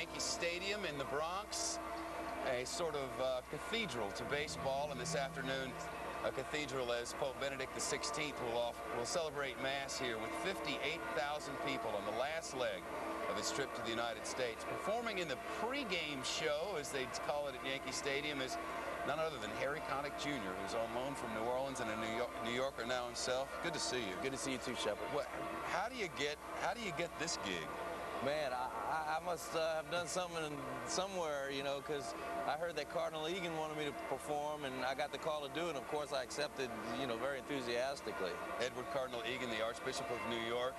Yankee Stadium in the Bronx, a sort of cathedral to baseball. And this afternoon, a cathedral as Pope Benedict XVI will celebrate Mass here with 58,000 people on the last leg of his trip to the United States. Performing in the pregame show, as they call it at Yankee Stadium, is none other than Harry Connick Jr., who's on loan from New Orleans and a New Yorker now himself. Good to see you. Good to see you too, Shepard. How do you get this gig? Man, I must have done something somewhere, you know, because I heard that Cardinal Egan wanted me to perform, and I got the call to do it. And of course, I accepted, you know, very enthusiastically. Edward Cardinal Egan, the Archbishop of New York.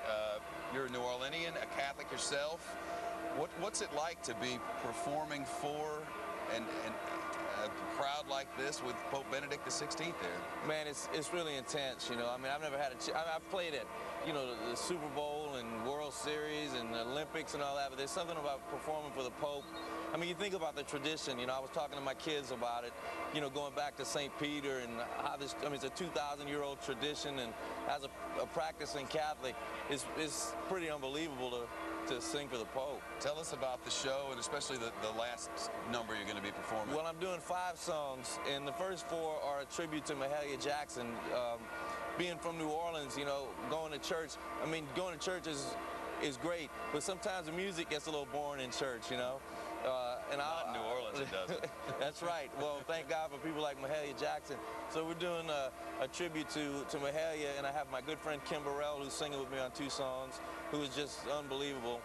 You're a New Orleanian, a Catholic yourself. What's it like to be performing for and a crowd like this with Pope Benedict XVI there? Man, it's really intense, you know. I mean, I've never had I've played at, you know, the Super Bowl and World Series and the Olympics and all that, but there's something about performing for the Pope. I mean, you think about the tradition, you know, I was talking to my kids about it, you know, going back to St. Peter and how this, I mean, it's a 2,000-year-old tradition, and as a practicing Catholic, it's pretty unbelievable to sing for the Pope. Tell us about the show, and especially the last number you're going to be performing. Well, I'm doing 5 songs, and the first 4 are a tribute to Mahalia Jackson. Being from New Orleans, you know, going to church, I mean, going to church is great, but sometimes the music gets a little boring in church, you know. Not in New Orleans, it doesn't. That's right. Well, thank God for people like Mahalia Jackson. So we're doing a tribute to Mahalia, and I have my good friend Kim Burrell, who's singing with me on 2 songs, who is just unbelievable.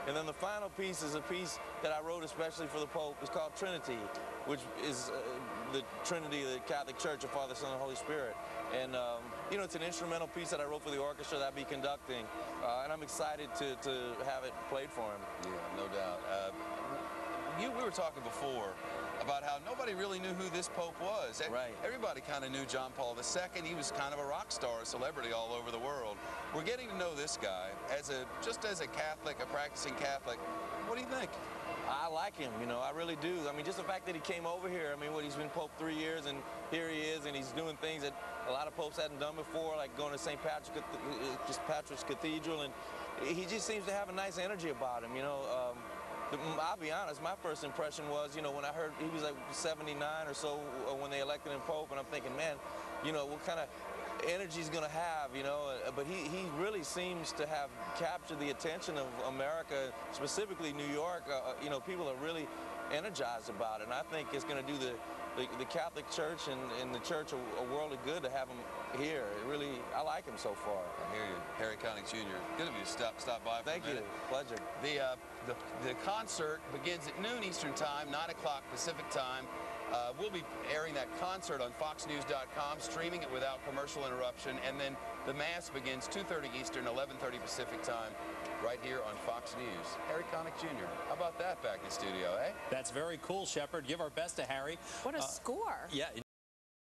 And then the final piece is a piece that I wrote especially for the Pope. It's called Trinity, which is the Trinity of the Catholic Church, the Father, Son, and Holy Spirit. And, you know, it's an instrumental piece that I wrote for the orchestra that I'll be conducting. And I'm excited to have it played for him. Yeah, no doubt. We were talking before about how nobody really knew who this Pope was. Right. Everybody kind of knew John Paul II. He was kind of a rock star, a celebrity all over the world. We're getting to know this guy just as a Catholic, a practicing Catholic. What do you think? I like him, you know, I really do. I mean, just the fact that he came over here, I mean, he's been Pope 3 years, and here he is, and he's doing things that a lot of popes hadn't done before, like going to St. Patrick's Cathedral, and he just seems to have a nice energy about him, you know. I'll be honest, my first impression was, you know, when I heard he was like 79 or so when they elected him Pope, and I'm thinking, man, you know, what kind of energy he's going to have, you know, but he really seems to have captured the attention of America, specifically New York. You know, people are really energized about it, and I think it's going to do the Catholic Church and the Church a world of good to have him here. I like him so far. I hear you. Harry Connick Jr. Good of you to stop by for Thank a minute. you. Pleasure. The concert begins at noon Eastern Time, 9 o'clock Pacific Time. We'll be airing that concert on FoxNews.com, streaming it without commercial interruption, and then the Mass begins 2:30 Eastern, 11:30 Pacific Time, right here on Fox News. Harry Connick Jr. How about that back in the studio, eh? That's very cool, Shepard. Give our best to Harry. What a score. Yeah.